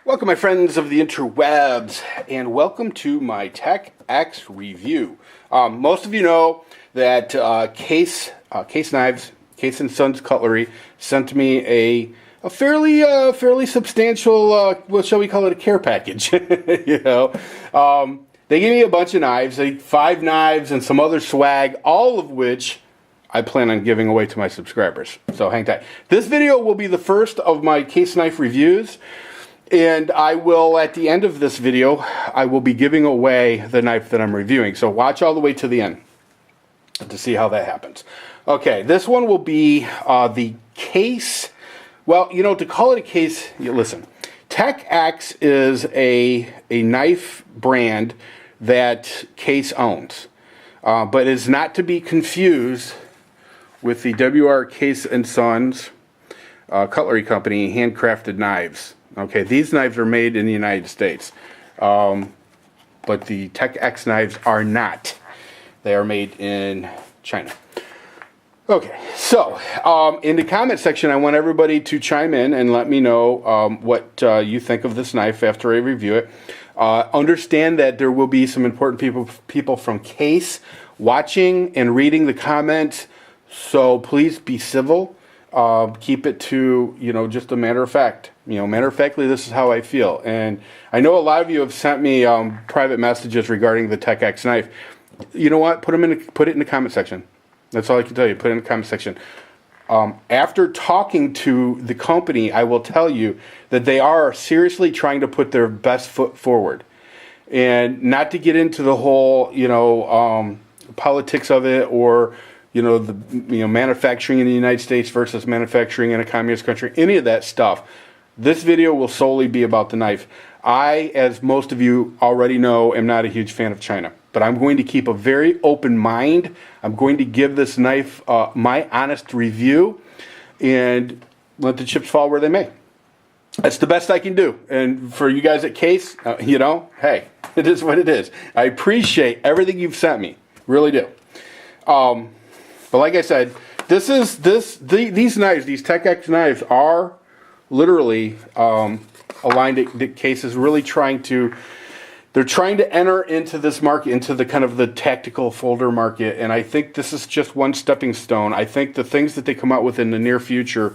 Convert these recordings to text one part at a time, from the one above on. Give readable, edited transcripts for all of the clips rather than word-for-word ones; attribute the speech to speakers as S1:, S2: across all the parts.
S1: Welcome, my friends of the interwebs, and welcome to my tecX review. Most of you know that Case Knives, Case and Sons Cutlery, sent me a fairly substantial, what shall we call it, a care package. You know, they gave me a bunch of knives, 5 knives and some other swag, all of which I plan on giving away to my subscribers. So hang tight. This video will be the first of my case knife reviews. And I will, at the end of this video, I will be giving away the knife that I'm reviewing. So watch all the way to the end to see how that happens. Okay, this one will be the Case. Well, you know, to call it a case, listen. tecX is a knife brand that Case owns. But is not to be confused with the WR Case and Sons Cutlery Company handcrafted knives. Okay, these knives are made in the United States, but the tecX knives are not. They are made in China. Okay, so in the comment section, I want everybody to chime in and let me know what you think of this knife after I review it. Understand that there will be some important people from Case watching and reading the comments, so please be civil. Keep it to, you know, just a matter of fact. You know, matter of factly, this is how I feel. And I know a lot of you have sent me private messages regarding the tecX knife. You know what? Put it in the comment section. That's all I can tell you. Put it in the comment section. After talking to the company, I will tell you that they are seriously trying to put their best foot forward. And not to get into the whole, you know, politics of it, or manufacturing in the United States versus manufacturing in a communist country, any of that stuff. This video will solely be about the knife. I, as most of you already know, am not a huge fan of China, but I'm going to keep a very open mind. I'm going to give this knife my honest review and let the chips fall where they may. That's the best I can do. And for you guys at Case, you know, hey, it is what it is. I appreciate everything you've sent me. Really do. But like I said, these knives, these tecX knives, are literally aligned at Case is really trying to enter into this market, into the kind of the tactical folder market, and I think this is just one stepping stone. I think the things that they come out with in the near future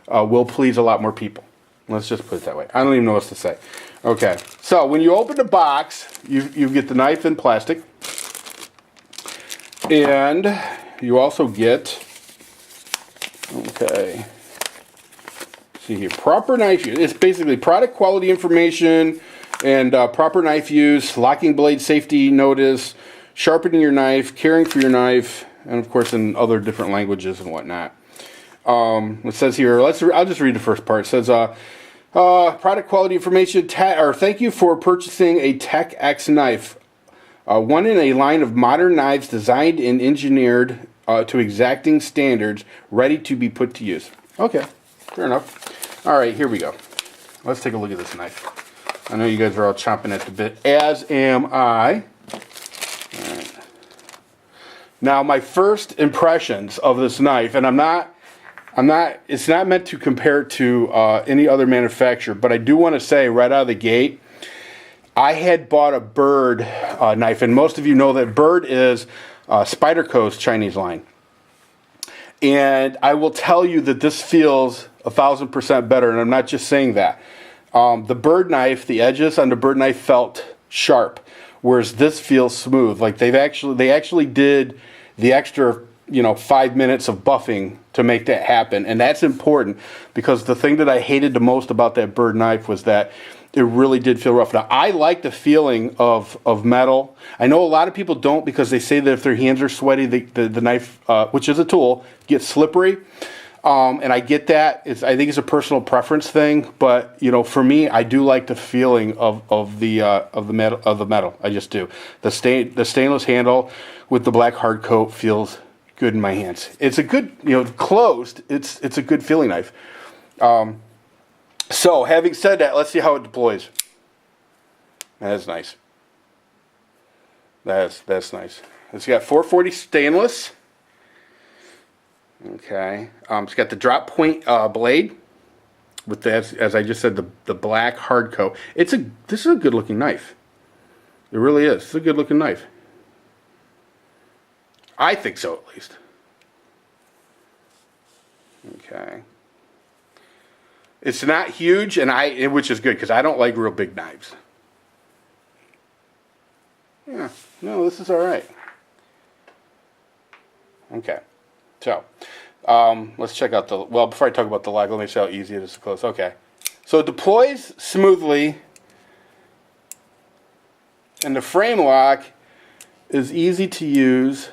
S1: will please a lot more people. Let's just put it that way. I don't even know what to say. Okay, so when you open the box, you get the knife in plastic, and you also get, okay, see here, proper knife use. It's basically product quality information and proper knife use, locking blade safety notice, sharpening your knife, caring for your knife, and of course in other different languages and whatnot. It says here, I'll just read the first part. It says, product quality information, thank you for purchasing a tecX knife. One in a line of modern knives designed and engineered to exacting standards, ready to be put to use. Okay, fair enough. All right, here we go. Let's take a look at this knife. I know you guys are all chomping at the bit, as am I. All right. Now, my first impressions of this knife, and it's not meant to compare it to any other manufacturer, but I do want to say right out of the gate, I had bought a Bird knife, and most of you know that Bird is Spyderco's Chinese line. And I will tell you that this feels 1,000% better, and I'm not just saying that. The Bird knife, the edges on the Bird knife felt sharp, whereas this feels smooth. Like they actually did the extra, 5 minutes of buffing to make that happen, and that's important because the thing that I hated the most about that Bird knife was that it really did feel rough. Now, I like the feeling of metal. I know a lot of people don't because they say that if their hands are sweaty, the knife, which is a tool, gets slippery. And I get that. I think it's a personal preference thing. But for me, I do like the feeling of the metal. I just do. The stainless handle with the black hard coat feels good in my hands. It's a good, closed. It's a good feeling knife. So, having said that, let's see how it deploys. That's nice. That's nice. It's got 440 stainless. Okay. It's got the drop point blade. with the, as I just said, the black hard coat. This is a good looking knife. It really is. It's a good looking knife. I think so, at least. Okay. It's not huge, which is good because I don't like real big knives. Yeah, no, this is all right. Okay, so let's check out before I talk about the lock, let me show how easy it is to close. Okay, so it deploys smoothly, and the frame lock is easy to use.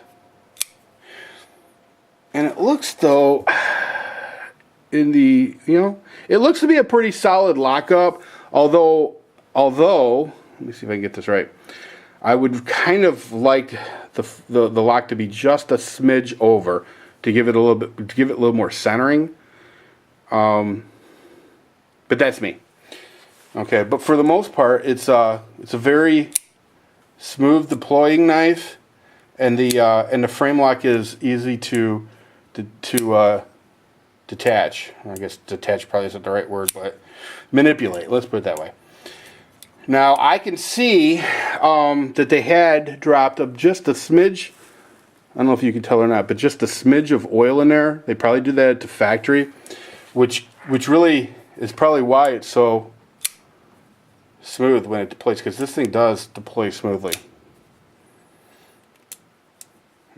S1: And it looks, though, it looks to be a pretty solid lockup, although, let me see if I can get this right. I would kind of like the lock to be just a smidge over to give it a little more centering. But that's me. Okay, but for the most part, it's a very smooth deploying knife, and the frame lock is easy to detach. I guess detach probably isn't the right word, but manipulate. Let's put it that way. Now I can see that they had dropped just a smidge. I don't know if you can tell or not, but just a smidge of oil in there. They probably do that at the factory, which really is probably why it's so smooth when it deploys, because this thing does deploy smoothly.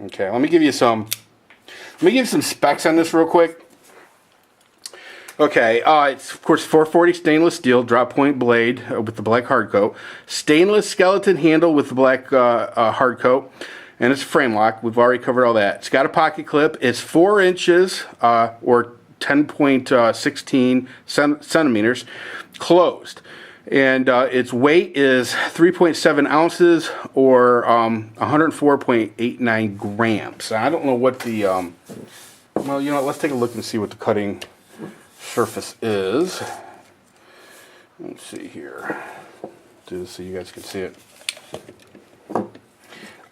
S1: Okay, let me give you some specs on this real quick. Okay, it's of course 440 stainless steel drop point blade with the black hard coat, stainless skeleton handle with the black hard coat, and it's a frame lock. We've already covered all that. It's got a pocket clip. It's 4 inches or 10.16 centimeters closed, and its weight is 3.7 ounces or 104.89 grams. I don't know what the well, let's take a look and see what the cutting surface is. Let's see here. Do this so you guys can see it.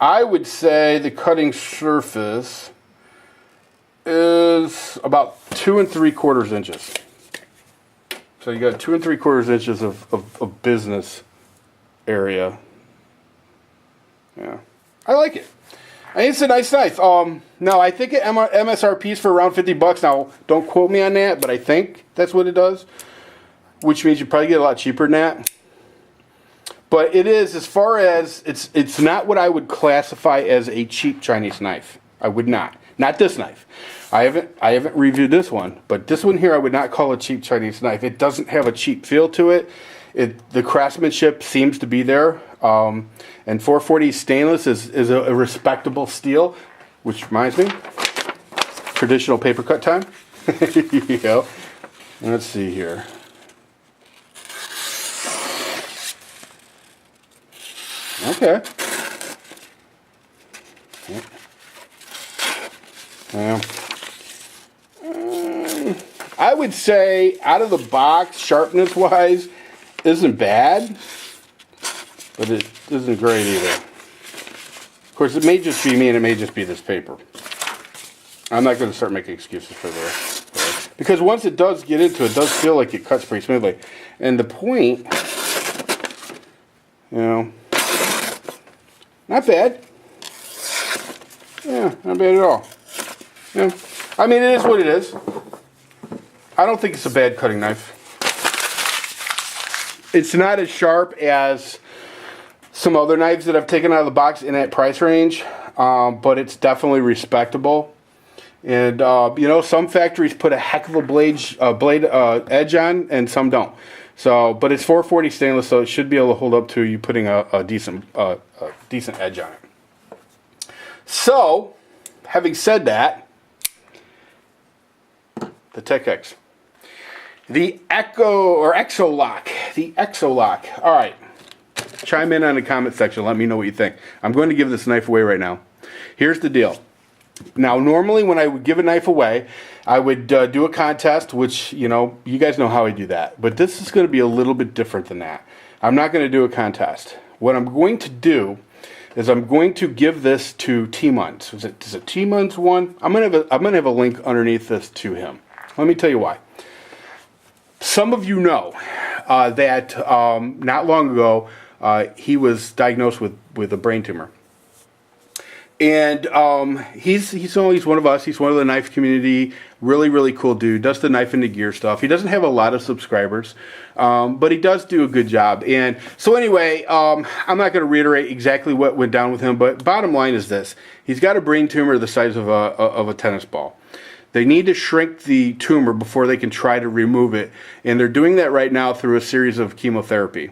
S1: I would say the cutting surface is about 2 3/4 inches. So you got 2 3/4 inches of business area. Yeah, I like it. I think it's a nice knife. No, I think MSRP is for around $50. Now, don't quote me on that, but I think that's what it does, which means you probably get a lot cheaper than that. But it is, as far as it's not what I would classify as a cheap Chinese knife. I would not. Not this knife. I haven't reviewed this one, but this one here I would not call a cheap Chinese knife. It doesn't have a cheap feel to it. The craftsmanship seems to be there. And 440 stainless is a respectable steel, which reminds me, traditional paper cut time. Here you go. Let's see here. Okay. Yeah. I would say out of the box, sharpness wise, isn't bad, but it isn't great either. Of course, it may just be me and it may just be this paper. I'm not going to start making excuses for this. Because once it does get into it, it does feel like it cuts pretty smoothly. And the point, not bad. Yeah, not bad at all. Yeah. I mean, it is what it is. I don't think it's a bad cutting knife. It's not as sharp as some other knives that I've taken out of the box in that price range, but it's definitely respectable. And some factories put a heck of a blade edge on, and some don't. So, but it's 440 stainless, so it should be able to hold up to you putting a decent edge on it. So, having said that, the tecX. The Exo Lock. The Exo Lock. All right. Chime in on the comment section. Let me know what you think. I'm going to give this knife away right now. Here's the deal. Now, normally when I would give a knife away, I would do a contest, which, you guys know how I do that. But this is going to be a little bit different than that. I'm not going to do a contest. What I'm going to do is I'm going to give this to T-Muns. Is it T-Muns one? I'm going to have a link underneath this to him. Let me tell you why. some of you know that not long ago he was diagnosed with a brain tumor. And he's one of us. He's one of the knife community. Really, really cool dude. Does the knife into gear stuff. He doesn't have a lot of subscribers, but he does do a good job. And so anyway, I'm not going to reiterate exactly what went down with him, but bottom line is this. He's got a brain tumor the size of a tennis ball. They need to shrink the tumor before they can try to remove it. And they're doing that right now through a series of chemotherapy.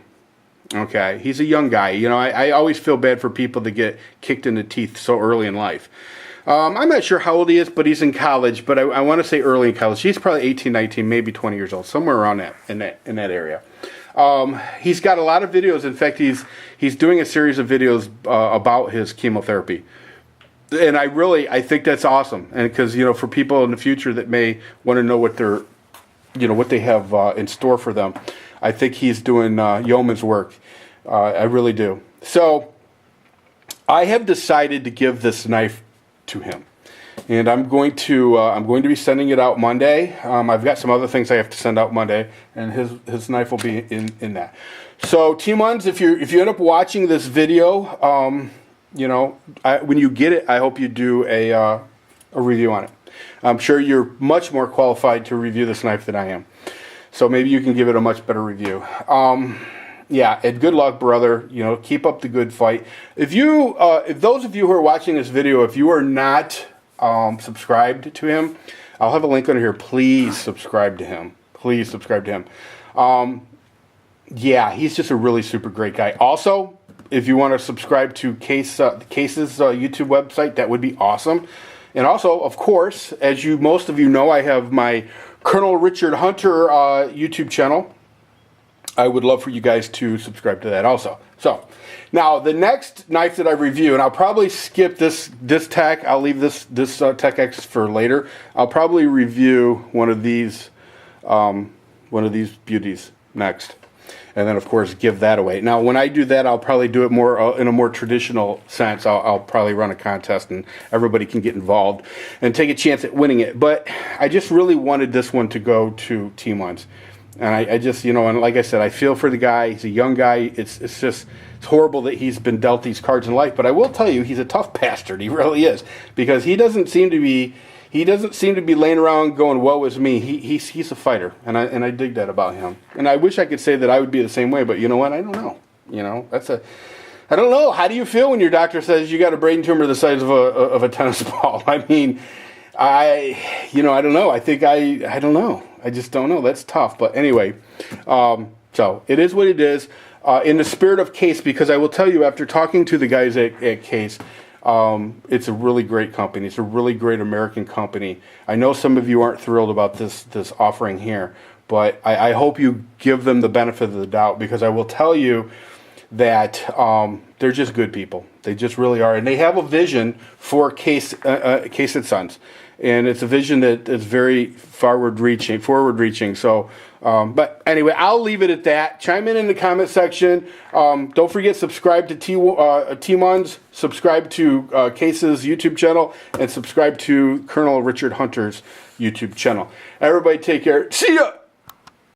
S1: Okay, he's a young guy. You know, I always feel bad for people that get kicked in the teeth so early in life. I'm not sure how old he is, but he's in college. But I want to say early in college. He's probably 18, 19, maybe 20 years old, somewhere around that in that area. He's got a lot of videos. In fact, he's doing a series of videos about his chemotherapy. And I think that's awesome. And because, you know, for people in the future that may want to know what they have in store for them, I think he's doing yeoman's work. I really do. So I have decided to give this knife to him, and I'm going to be sending it out Monday. I've got some other things I have to send out Monday, and his knife will be in that. So Team Ones, if you end up watching this video, you know, when you get it, I hope you do a review on it. I'm sure you're much more qualified to review this knife than I am. So maybe you can give it a much better review. Yeah, and good luck, brother. You know, keep up the good fight. If those of you who are watching this video, if you are not subscribed to him, I'll have a link under here. Please subscribe to him. Please subscribe to him. Yeah, he's just a really super great guy. Also, if you want to subscribe to Case's YouTube website, that would be awesome. And also, of course, as most of you know, I have my Colonel Richard Hunter YouTube channel. I would love for you guys to subscribe to that also. So, now the next knife that I review, and I'll probably skip this tech. I'll leave this tecX for later. I'll probably review one of these beauties next, and then of course give that away. Now, when I do that, I'll probably do it more in a more traditional sense. I'll probably run a contest, and everybody can get involved and take a chance at winning it. But I just really wanted this one to go to Team Ones. And I just, you know, and like I said, I feel for the guy. He's a young guy. It's horrible that he's been dealt these cards in life. But I will tell you, he's a tough bastard. He really is, because he doesn't seem to be laying around going, "Woe is me." He's a fighter, and I dig that about him. And I wish I could say that I would be the same way, but you know what? I don't know. You know, I don't know. How do you feel when your doctor says you got a brain tumor the size of a tennis ball? I mean, I don't know. I don't know. I just don't know. That's tough. But anyway, so it is what it is. In the spirit of Case, because I will tell you, after talking to the guys at Case, it's a really great company. It's a really great American company. I know some of you aren't thrilled about this offering here, but I hope you give them the benefit of the doubt, because I will tell you that they're just good people. They just really are. And they have a vision for Case and Sons. And it's a vision that is very forward-reaching. So, but anyway, I'll leave it at that. Chime in the comment section. Don't forget, subscribe to T1's, subscribe to Case's YouTube channel, and subscribe to Colonel Richard Hunter's YouTube channel. Everybody take care. See ya!